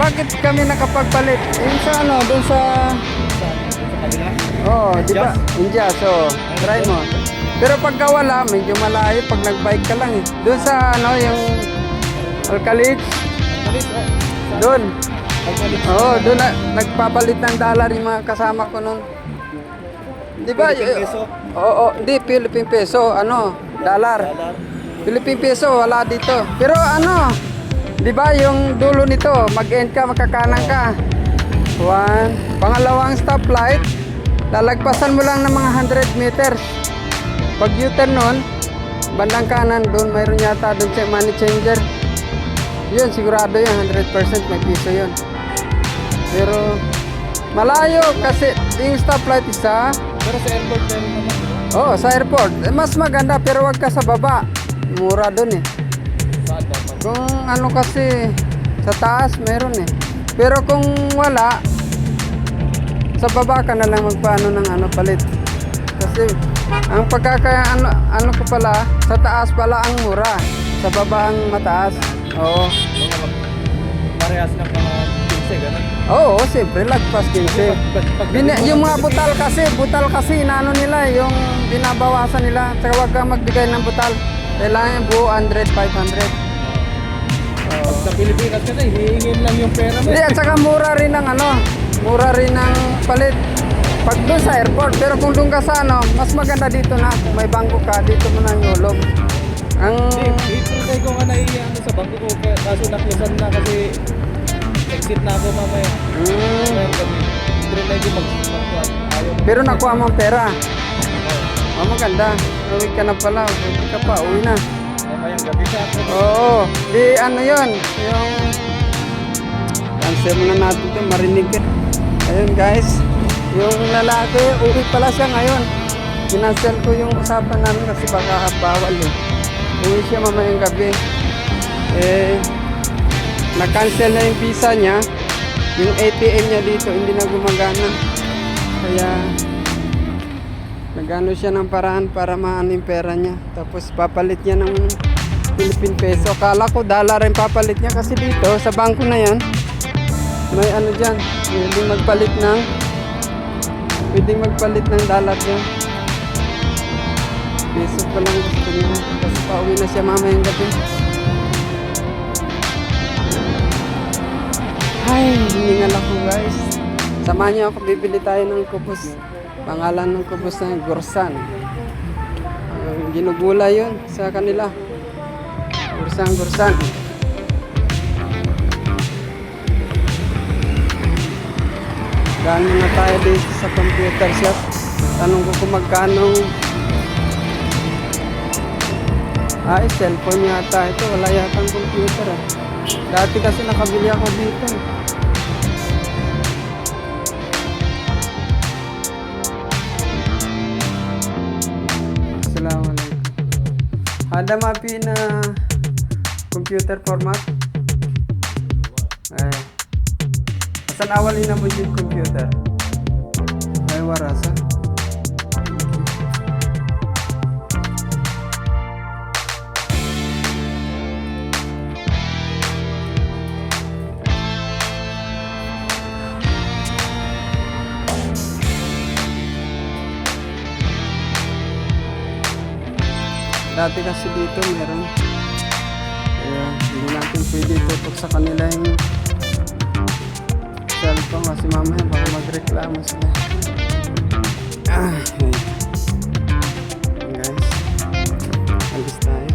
Bakit kami nakapagpalit? Yung sa ano, doon sa... Oo, di ba? India, so try mo. Pero pagka wala, medyo malayo pag nag-bike ka lang eh. Doon sa ano, yung Alcalit. Doon. Oo, doon na, nagpapalit ng dollar yung mga kasama ko noon. Di ba? Philippine peso? Oo, hindi, Philippine peso, ano, dollar. Philippine peso, wala dito. Pero ano, di ba yung dulo nito, mag-end ka, magkakanan ka. Pangalawang stoplight, lalagpasan mo lang ng mga 100 meters. Pag U-turn nun, bandang kanan doon, mayroon yata doon sa money changer. Yun, sigurado yun, 100% may piso yun. Pero, malayo kasi yung stoplight isa. Pero sa airport meron naman. Oo, sa airport. Mas maganda pero wag ka sa baba. Mura doon eh. Saan dapat? Kung ano kasi, sa taas meron eh. Pero kung wala, sa baba ka na lang magpaano ng ano palit. Kasi ang ano ko pala, sa taas pala ang mura, sa baba ang mataas. Oo. Parehas ng mga 15, gano'n? Oo, siyempre lagpas 15. Yung mga butal kasi inaano nila, yung binabawasan nila. Saka wag kang magbigay ng butal. Kailangan yung buo 100, 500. Pag sa Pilipinas kasi, hihingin lang yung pera mo. Hindi, at saka mura rin ang ano, mura rin ang palit pag doon sa airport. Pero kung doon ka sa ano, mas maganda dito na. Kung may bangko ka, dito mo na nyulog. Ang... I-try ko nga na ano, sa bangko ko, kaso naklasan na kasi exit na ako mamaya. Ngayon kami, try ko mag-kuhan. Pero nakuha mo ang pera. Oh, maganda. Uwi ka na pala. Uwi ka pa, uwi na. Mamayang gabi siya ako. Oo, di ano yun, yung cancel na natin ito, marinig ka. Ayun guys, yung lalaki, uwi pala siya ngayon. Kinancel ko yung usapan namin kasi baka bawal eh. Uwi siya mamayang gabi. Na-cancel na yung visa niya. Yung ATM niya dito hindi na gumagana. Kaya nagano siya ng paraan para maano yung pera niya. Tapos papalit niya ng Philippine peso. Kala ko dollar rin papalit niya kasi dito sa bangko na yan may ano dyan. Pwedeng magpalit ng dollar dyan. Peso pa lang gusto niya. Kasi pauwi na siya mamayang gabi. Ay, hiningal ako guys. Samahan niyo ako, bibili tayo ng kubos. Pangalan ng kubos na Gursan. Ginugula yun sa kanila. Gursan. Gano'n na tayo dito sa computer shop. Tanong ko kung magkano. Cellphone yata ito. Wala yata ang computer ah. Dati kasi nakabili ako dito. Assalamualaikum. Ada mapi na computer format? Asan awalin na mo yung computer? Ay warasa. Dati kasi dito meron. Kaya hindi natin pwede tutok sa kanila yung cellphone kasi mamaya baka magreklamo sila. Guys, alis tayo.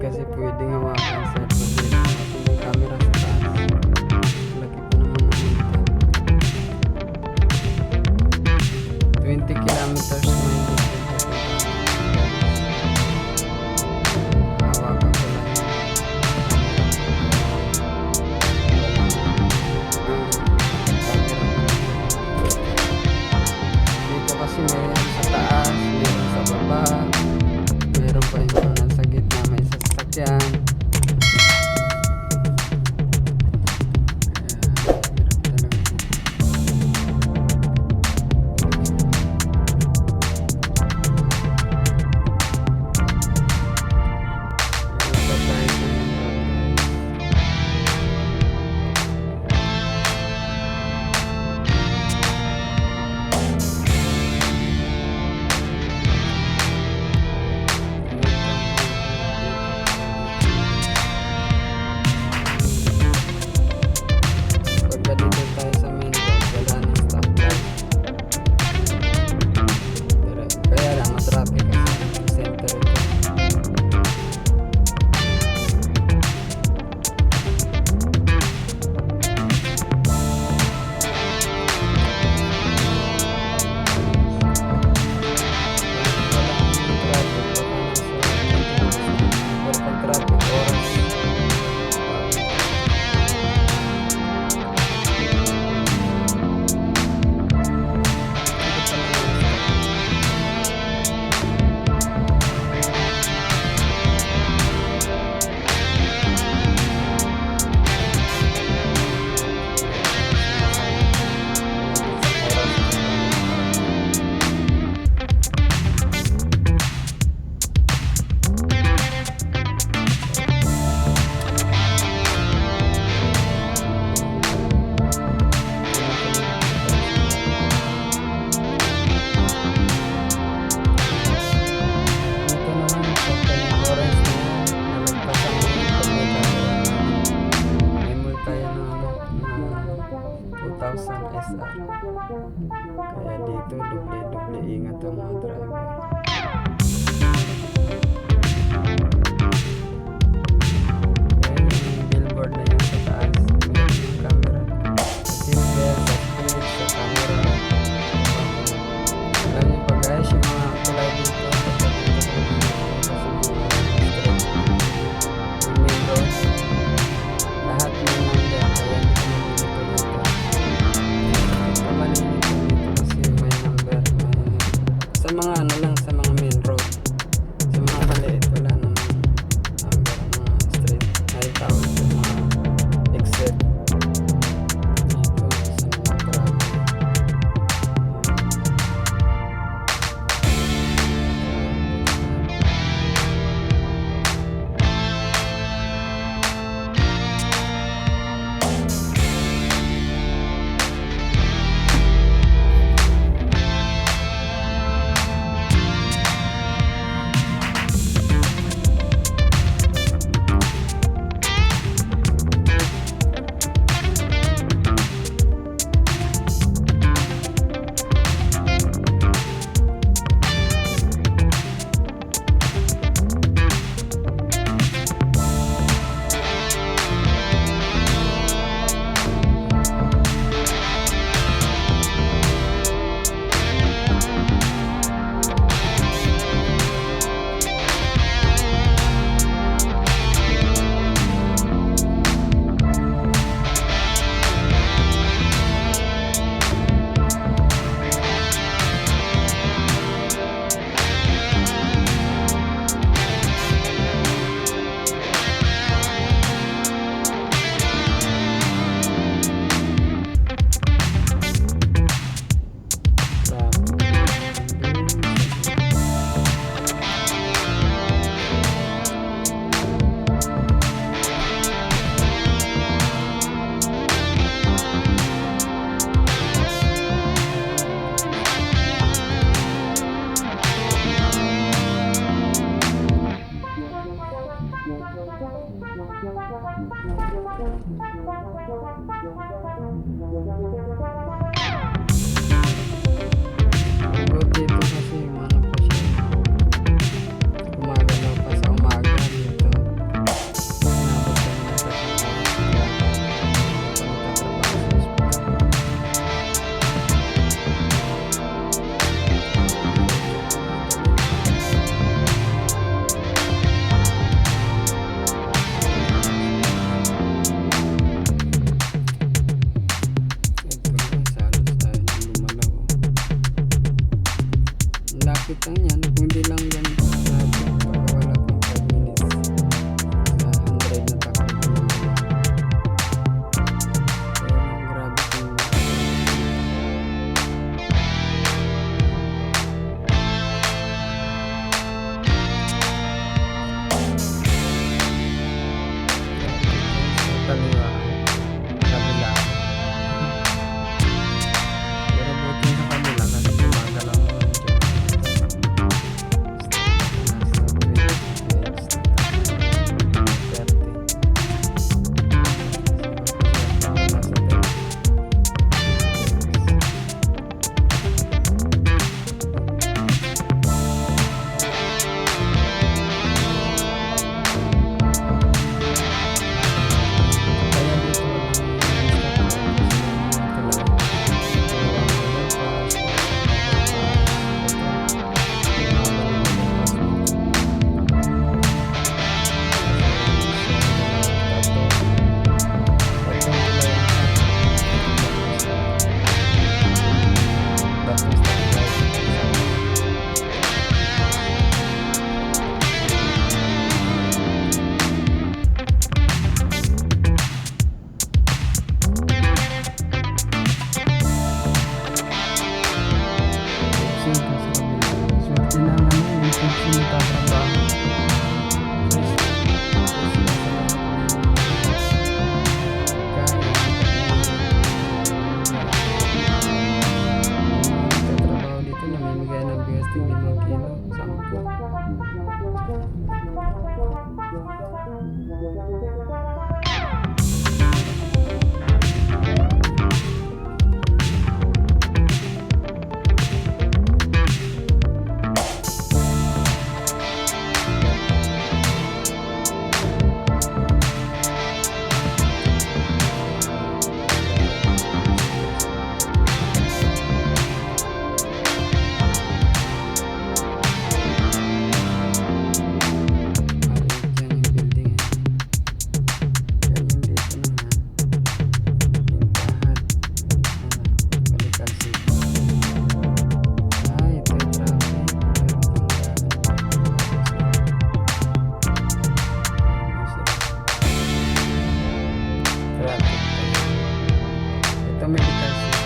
kasi pwedeng hawakan sa pwede yung camera sa taas. Laki pa naman ng multa. 20 kilometers na hindi hawakan ko lang yung dito kasi meron sa taas, meron sa baba, meron pa yung mga nasa gitna, may sasakyan. Pagka dito tayo sa main road, wala nang stoplight. Kaya lang matraffic kasi sa center ito. Traffic oras. Ito naman, pagka yung orange na yan, nalagpasan mo yung pag may camera. May multa yan ng 2,000 SR. Kaya dito, doble-doble ingat ang mga driver. Ayan yung billboard na yan sa taas. Meron yung camera. Sa seatbelt, sa spirit, sa camera. Alam niyo pa guys, yung mga kulay dito. Yung main road. Lahat ng number. Kaya hindi ko dito. Ito malilito dito kasi may number. Sa mga ano lang, sa mga main road. Sa mga maliit, wala namang number. Mga street, ay tawag sa mga malapit lang yan. Kung hindi lang ganito traffic, baka wala pang 5 minutes. Sa 100 na takbo ko lang. Kaya lang, grabe kung kaliwa, kabila. Pero buti sa kabila kasi gumagalaw mo lang dyan. Swerte na naman yung nagtatrabaho. Nagtatrabaho dito, namimigay ng bigas ng 5 kilo, 10. Ito medical system.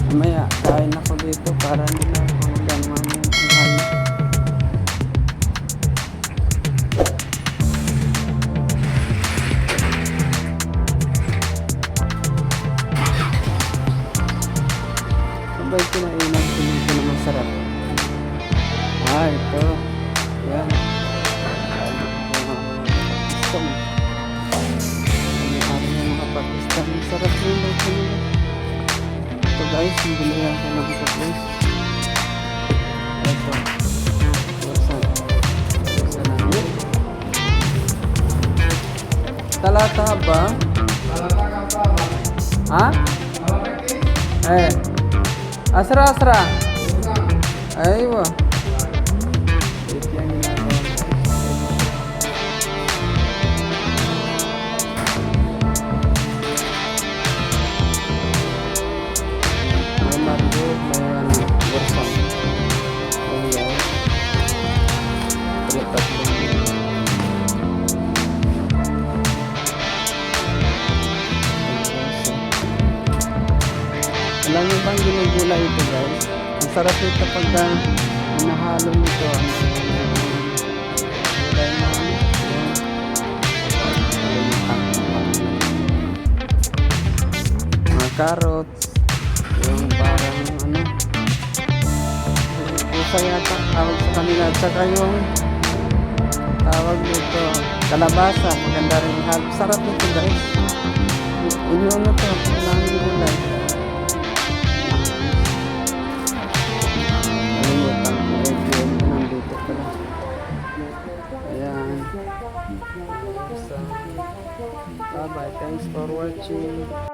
Mamaya, kain ako dito para nila hanggang mamaya tanghali. ba yung kinainan ko dito na masarap? Ito. Yan. Pakistan. Ano yung mga Pakistan? Masarap yung luto nila. Ito guys, yung bilihan ko ng ito guys. Ito. Saan na yun? Talata ba? Ha? Asra. Aywa. Ito yung ginagawa. May mango, may borsang. Ayan. Tatlo. Alam niyo bang ginugulay ito guys? Ang sarap nito pagka hinahalo nito. Gulay na mga carrots, yung parang pusa yata tawag sa kanila, at saka yung tawag nito kalabasa, maganda rin halo. Sarap nito guys. Inuno to, kailangan yung gulay. Nandito pala. Ayan. Bye bye. Thanks for watching.